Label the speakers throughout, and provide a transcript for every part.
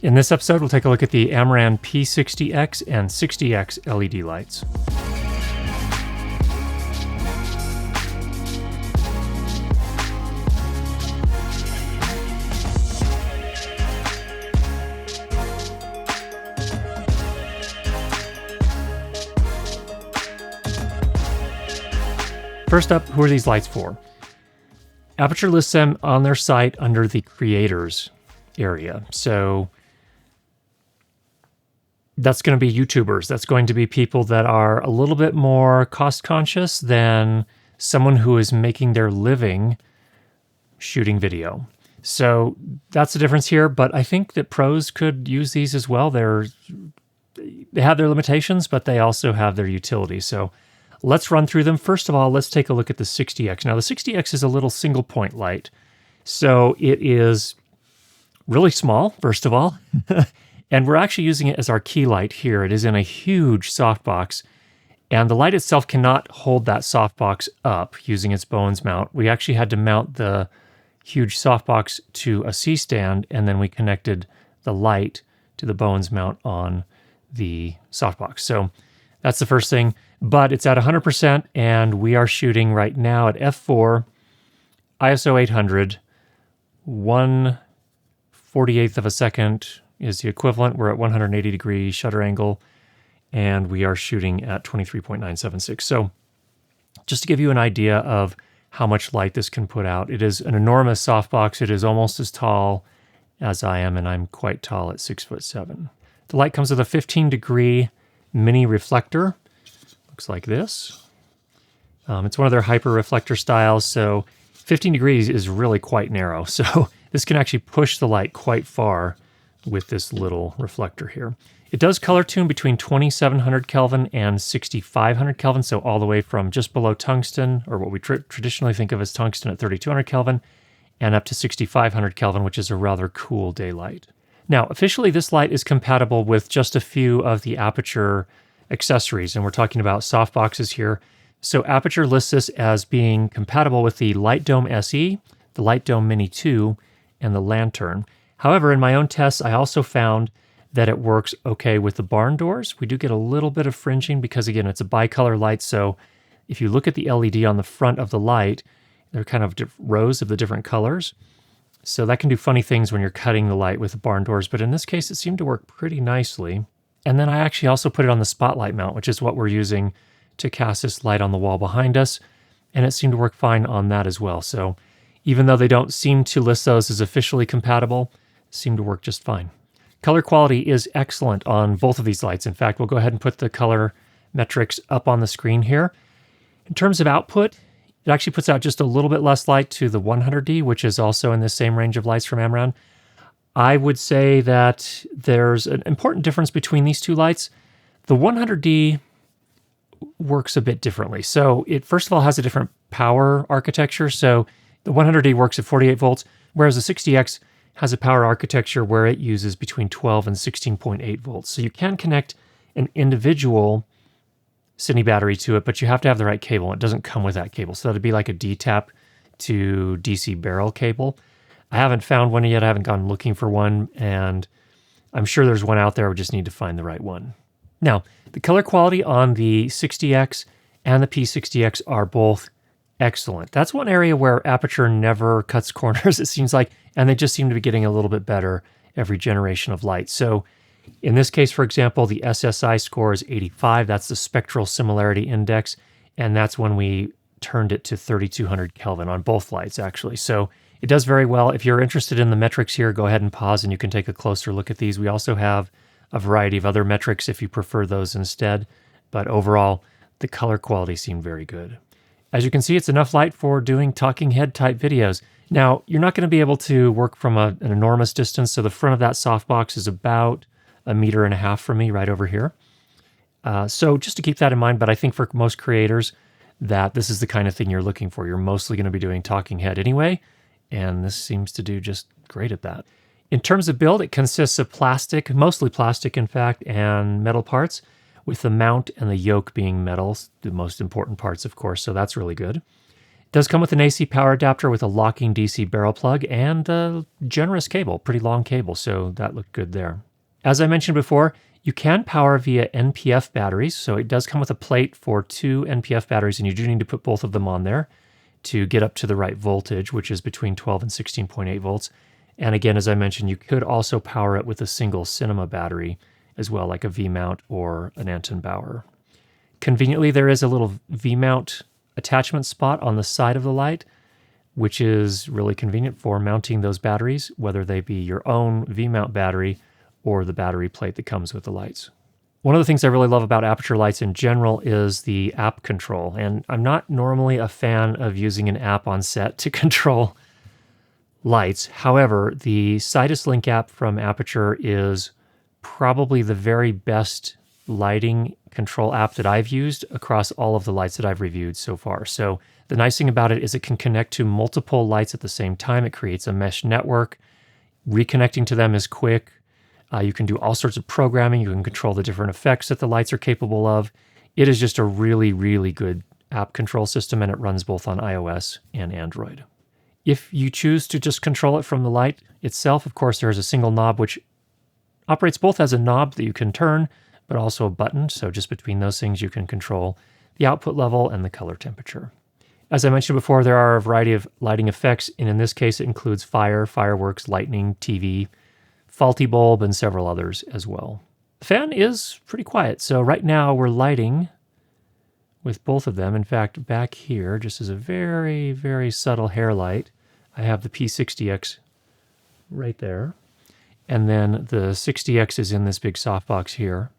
Speaker 1: In this episode, we'll take a look at the Amaran P60X and 60X LED lights. First up, who are these lights for? Aputure lists them on their site under the creators area. So that's going to be YouTubers. That's going to be people that are a little bit more cost conscious than someone who is making their living shooting video. So that's the difference here. But I think that pros could use these as well. They have their limitations, but they also have their utility. So let's run through them. First of all, let's take a look at the 60X. Now, the 60X is a little single point light. So it is really small, first of all. And we're actually using it as our key light here. It is in a huge softbox. And the light itself cannot hold that softbox up using its Bowens mount. We actually had to mount the huge softbox to a C-stand, and then we connected the light to the Bowens mount on the softbox. So that's the first thing. But it's at 100%, and we are shooting right now at f4, ISO 800, 1/48th of a second is the equivalent. We're at 180 degree shutter angle, and we are shooting at 23.976. So just to give you an idea of how much light this can put out, it is an enormous softbox. It is almost as tall as I am, and I'm quite tall at 6'7". The light comes with a 15 degree mini reflector. Looks like this. It's one of their hyper reflector styles, so 15 degrees is really quite narrow. So this can actually push the light quite far with this little reflector here. It does color tune between 2700 Kelvin and 6500 Kelvin, so all the way from just below tungsten, or what we traditionally think of as tungsten at 3200 Kelvin, and up to 6500 Kelvin, which is a rather cool daylight. Now, officially, this light is compatible with just a few of the Aputure accessories, and we're talking about softboxes here. So Aputure lists this as being compatible with the Light Dome SE, the Light Dome Mini 2, and the Lantern. However, in my own tests, I also found that it works okay with the barn doors. We do get a little bit of fringing because, again, it's a bicolor light, so if you look at the LED on the front of the light, they're kind of rows of the different colors. So that can do funny things when you're cutting the light with the barn doors, but in this case, it seemed to work pretty nicely. And then I actually also put it on the spotlight mount, which is what we're using to cast this light on the wall behind us, and it seemed to work fine on that as well. So even though they don't seem to list those as officially compatible, it seemed to work just fine. Color quality is excellent on both of these lights. In fact, we'll go ahead and put the color metrics up on the screen here. In terms of output, it actually puts out just a little bit less light to the 100D, which is also in the same range of lights from Amaran. I would say that there's an important difference between these two lights. The 100D works a bit differently. So it, first of all, has a different power architecture. So the 100D works at 48 volts, whereas the 60X has a power architecture where it uses between 12 and 16.8 volts. So you can connect an individual cine battery to it, but you have to have the right cable. It doesn't come with that cable. So that'd be like a D-tap to DC barrel cable. I haven't found one yet. I haven't gone looking for one, and I'm sure there's one out there. We just need to find the right one. Now, the color quality on the 60X and the P60X are both excellent. That's one area where Aputure never cuts corners, it seems like, and they just seem to be getting a little bit better every generation of light. So in this case, for example, the SSI score is 85. That's the Spectral Similarity Index, and that's when we turned it to 3200 Kelvin on both lights, actually. So it does very well. If you're interested in the metrics here, go ahead and pause and you can take a closer look at these. We also have a variety of other metrics if you prefer those instead, but overall, the color quality seemed very good. As you can see, it's enough light for doing talking head type videos. Now, you're not going to be able to work from an enormous distance, so the front of that softbox is about 1.5 meters from me right over here. So just to keep that in mind, but I think for most creators that this is the kind of thing you're looking for. You're mostly going to be doing talking head anyway, and this seems to do just great at that. In terms of build, it consists of plastic, mostly plastic in fact, and metal parts, with the mount and the yoke being metals, the most important parts, of course, so that's really good. Does come with an AC power adapter with a locking DC barrel plug and a generous cable, pretty long cable, so that looked good there. As I mentioned before, you can power via NPF batteries, so it does come with a plate for 2 NPF batteries, and you do need to put both of them on there to get up to the right voltage, which is between 12 and 16.8 volts. And again, as I mentioned, you could also power it with a single cinema battery as well, like a V-mount or an Anton Bauer. Conveniently, there is a little V-mount attachment spot on the side of the light, which is really convenient for mounting those batteries, whether they be your own V-mount battery or the battery plate that comes with the lights. One of the things I really love about Aputure lights in general is the app control, and I'm not normally a fan of using an app on set to control lights. However, the Sidus Link app from Aputure is probably the very best lighting control app that I've used across all of the lights that I've reviewed so far. So the nice thing about it is it can connect to multiple lights at the same time. It creates a mesh network. Reconnecting to them is quick. You can do all sorts of programming. You can control the different effects that the lights are capable of. It is just a really, really good app control system, and it runs both on iOS and Android. If you choose to just control it from the light itself, of course, there is a single knob which operates both as a knob that you can turn, but also a button. So just between those things, you can control the output level and the color temperature. As I mentioned before, there are a variety of lighting effects, and in this case, it includes fire, fireworks, lightning, TV, faulty bulb, and several others as well. The fan is pretty quiet, so right now we're lighting with both of them. In fact, back here, just as a very, very subtle hair light, I have the P60X right there, and then the 60X is in this big softbox here.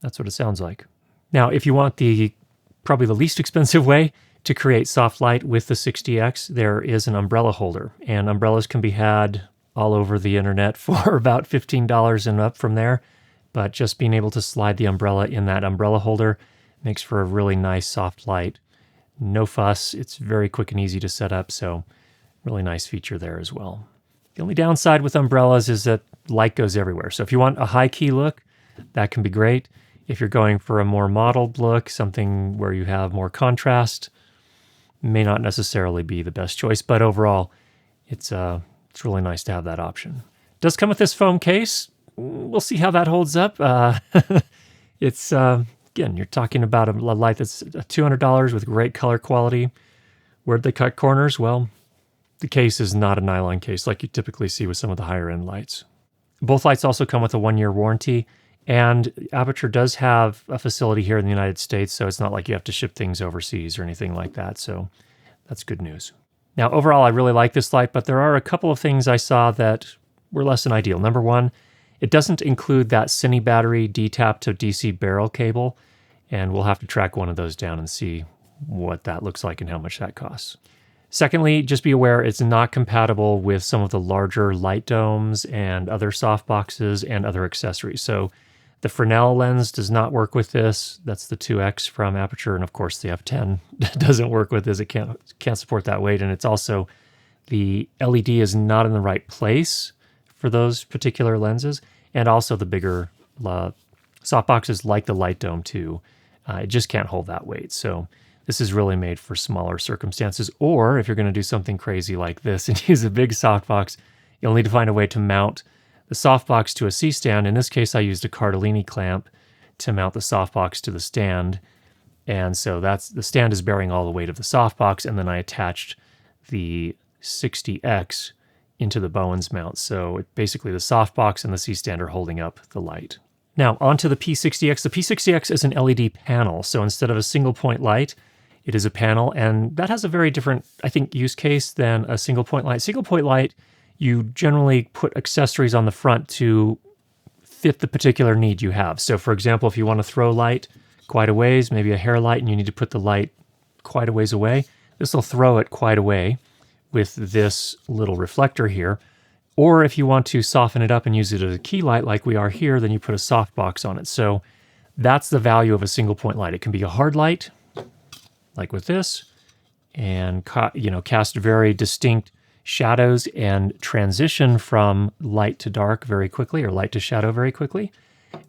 Speaker 1: That's what it sounds like. Now, if you want probably the least expensive way to create soft light with the 60X, there is an umbrella holder, and umbrellas can be had all over the internet for about $15 and up from there, but just being able to slide the umbrella in that umbrella holder makes for a really nice soft light. No fuss, it's very quick and easy to set up, so really nice feature there as well. The only downside with umbrellas is that light goes everywhere, so if you want a high key look, that can be great. If you're going for a more modeled look, something where you have more contrast, may not necessarily be the best choice, but overall, it's really nice to have that option. It does come with this foam case. We'll see how that holds up. It's, again, you're talking about a light that's $200 with great color quality. Where'd they cut corners? Well, the case is not a nylon case like you typically see with some of the higher end lights. Both lights also come with a 1-year warranty. And Aputure does have a facility here in the United States, so it's not like you have to ship things overseas or anything like that, so that's good news. Now, overall, I really like this light, but there are a couple of things I saw that were less than ideal. Number one, it doesn't include that cine battery D-tap to DC barrel cable, and we'll have to track one of those down and see what that looks like and how much that costs. Secondly, just be aware it's not compatible with some of the larger light domes and other softboxes and other accessories. So the Fresnel lens does not work with this. That's the 2X from Aputure, and of course the F10 doesn't work with this. It can't support that weight, and it's also the LED is not in the right place for those particular lenses, and also the bigger softboxes like the light dome too. It just can't hold that weight. So this is really made for smaller circumstances, or if you're going to do something crazy like this and use a big softbox, you'll need to find a way to mount the softbox to a C-stand. In this case, I used a Cardellini clamp to mount the softbox to the stand. And so the stand is bearing all the weight of the softbox, and then I attached the 60X into the Bowens mount. So basically the softbox and the C-stand are holding up the light. Now, onto the P60X. The P60X is an LED panel. So instead of a single point light, it is a panel, and that has a very different, I think, use case than a single point light. Single point light, you generally put accessories on the front to fit the particular need you have. So for example, if you want to throw light quite a ways, maybe a hair light, and you need to put the light quite a ways away, this will throw it quite away with this little reflector here. Or if you want to soften it up and use it as a key light like we are here, then you put a softbox on it. So that's the value of a single point light. It can be a hard light, like with this, and cast very distinct shadows and transition from light to dark very quickly, or light to shadow very quickly.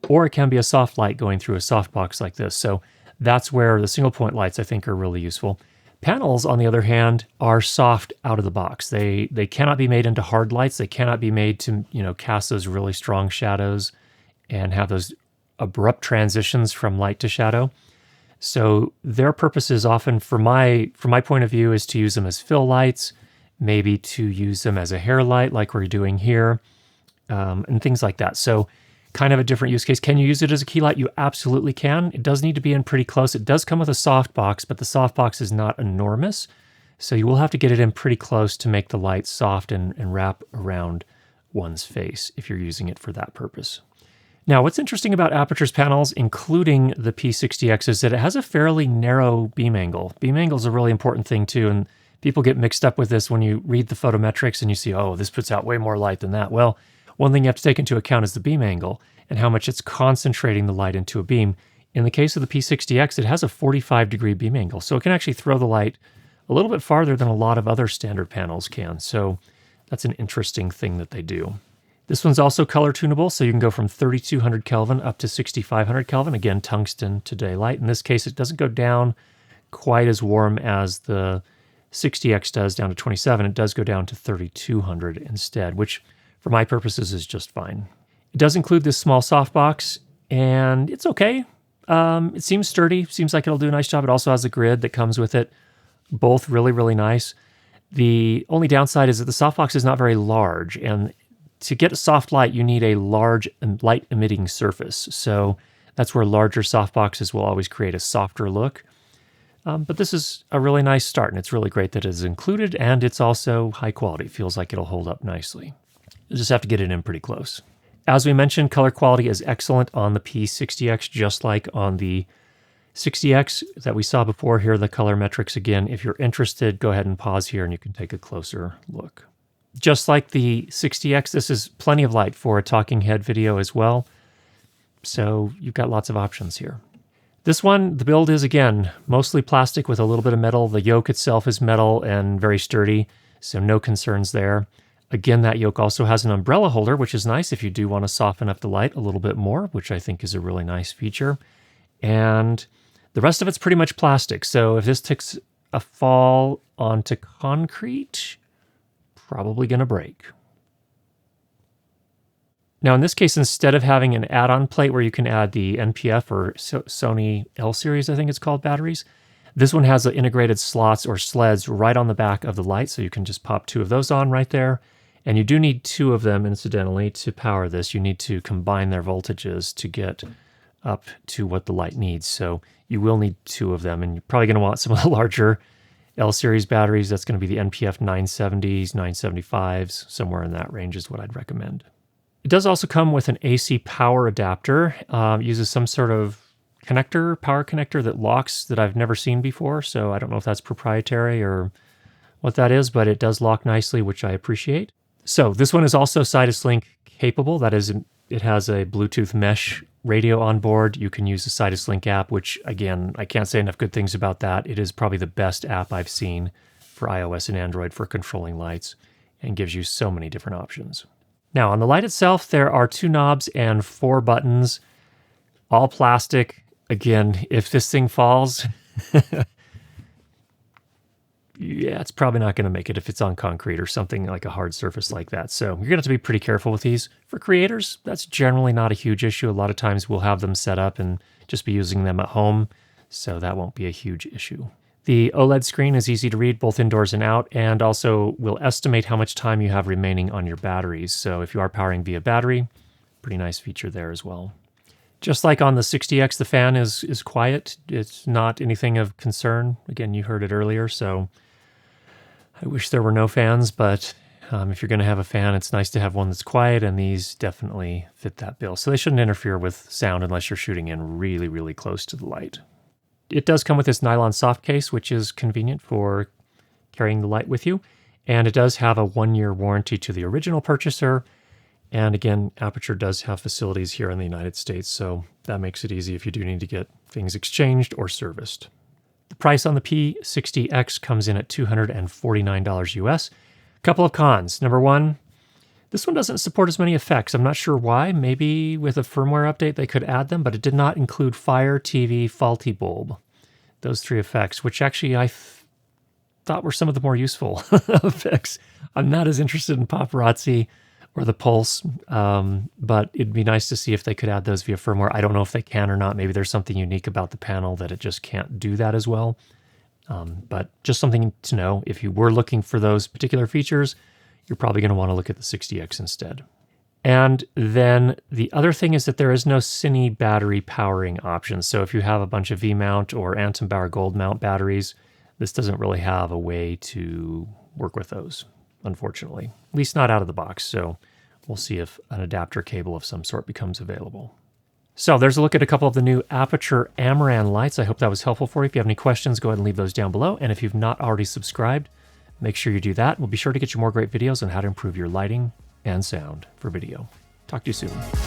Speaker 1: Or it can be a soft light going through a softbox like this. So That's where the single point lights, I think, are really useful. Panels, on the other hand, are soft out of the box. They cannot be made into hard lights. They cannot be made to, cast those really strong shadows and have those abrupt transitions from light to shadow. So their purpose is often, from my point of view, is to use them as fill lights, maybe to use them as a hair light like we're doing here, and things like that. So kind of a different use case. Can you use it as a key light? You absolutely can. It does need to be in pretty close. It does come with a soft box, but the soft box is not enormous. So you will have to get it in pretty close to make the light soft and wrap around one's face if you're using it for that purpose. Now, what's interesting about Aputure's panels, including the P60X, is that it has a fairly narrow beam angle. Beam angle is a really important thing too, and people get mixed up with this when you read the photometrics and you see, oh, this puts out way more light than that. Well, one thing you have to take into account is the beam angle and how much it's concentrating the light into a beam. In the case of the P60X, it has a 45-degree beam angle, so it can actually throw the light a little bit farther than a lot of other standard panels can. So that's an interesting thing that they do. This one's also color tunable, so you can go from 3200 Kelvin up to 6500 Kelvin. Again, tungsten to daylight. In this case, it doesn't go down quite as warm as the 60X does down to 27. It does go down to 3200 instead, which for my purposes is just fine. It does include this small softbox, and it's okay. It seems sturdy. Seems like it'll do a nice job. It also has a grid that comes with it. Both really, really nice. The only downside is that the softbox is not very large, and to get a soft light, you need a large light-emitting surface. So that's where larger softboxes will always create a softer look. But this is a really nice start, and it's really great that it is included, and it's also high quality. It feels like it'll hold up nicely. You just have to get it in pretty close. As we mentioned, color quality is excellent on the P60X, just like on the 60X that we saw before. Here are the color metrics again. If you're interested, go ahead and pause here and you can take a closer look. Just like the 60X, this is plenty of light for a talking head video as well. So you've got lots of options here. This one, the build is, again, mostly plastic with a little bit of metal. The yoke itself is metal and very sturdy, so no concerns there. Again, that yoke also has an umbrella holder, which is nice if you do want to soften up the light a little bit more, which I think is a really nice feature. And the rest of it's pretty much plastic, so if this takes a fall onto concrete, probably going to break. Now, in this case, instead of having an add-on plate where you can add the NPF or Sony L-series, I think it's called, batteries, this one has the integrated slots or sleds right on the back of the light, so you can just pop two of those on right there. And you do need two of them, incidentally, to power this. You need to combine their voltages to get up to what the light needs. So you will need two of them, and you're probably going to want some of the larger L-series batteries. That's going to be the NPF 970s, 975s, somewhere in that range is what I'd recommend. It does also come with an AC power adapter. Uses some sort of power connector that locks that I've never seen before, so I don't know if that's proprietary or what that is, but it does lock nicely, which I appreciate. So this one is also Sidus Link capable. That is, it has a Bluetooth mesh radio on board. You can use the Sidus Link app, which, again, I can't say enough good things about that. It is probably the best app I've seen for iOS and Android for controlling lights, and gives you so many different options. Now, on the light itself, there are 2 knobs and 4 buttons, all plastic. Again, if this thing falls, yeah, it's probably not going to make it if it's on concrete or something like a hard surface like that. So you're going to have to be pretty careful with these. For creators, that's generally not a huge issue. A lot of times we'll have them set up and just be using them at home, so that won't be a huge issue. The OLED screen is easy to read both indoors and out, and also will estimate how much time you have remaining on your batteries. So if you are powering via battery, pretty nice feature there as well. Just like on the 60X, the fan is quiet. It's not anything of concern. Again, you heard it earlier, so I wish there were no fans, but if you're going to have a fan, it's nice to have one that's quiet, and these definitely fit that bill. So they shouldn't interfere with sound unless you're shooting in really, really close to the light. It does come with this nylon soft case, which is convenient for carrying the light with you, and it does have a 1-year warranty to the original purchaser. And again, Aputure does have facilities here in the United States, so that makes it easy if you do need to get things exchanged or serviced. The price on the P60X comes in at $249 US. Couple of cons. Number one, This one doesn't support as many effects. I'm not sure why. Maybe with a firmware update they could add them, but it did not include fire, TV, faulty bulb. Those 3 effects, which actually I thought were some of the more useful effects. I'm not as interested in paparazzi or the pulse, but it'd be nice to see if they could add those via firmware. I don't know if they can or not. Maybe there's something unique about the panel that it just can't do that as well. But just something to know. If you were looking for those particular features, you're probably going to want to look at the 60X instead. And then the other thing is that there is no cine battery powering option. So if you have a bunch of V-mount or Anton Bauer Gold mount batteries, this doesn't really have a way to work with those, unfortunately. At least not out of the box. So we'll see if an adapter cable of some sort becomes available. So there's a look at a couple of the new Aputure Amaran lights. I hope that was helpful for you. If you have any questions, go ahead and leave those down below. And if you've not already subscribed, make sure you do that. We'll be sure to get you more great videos on how to improve your lighting and sound for video. Talk to you soon.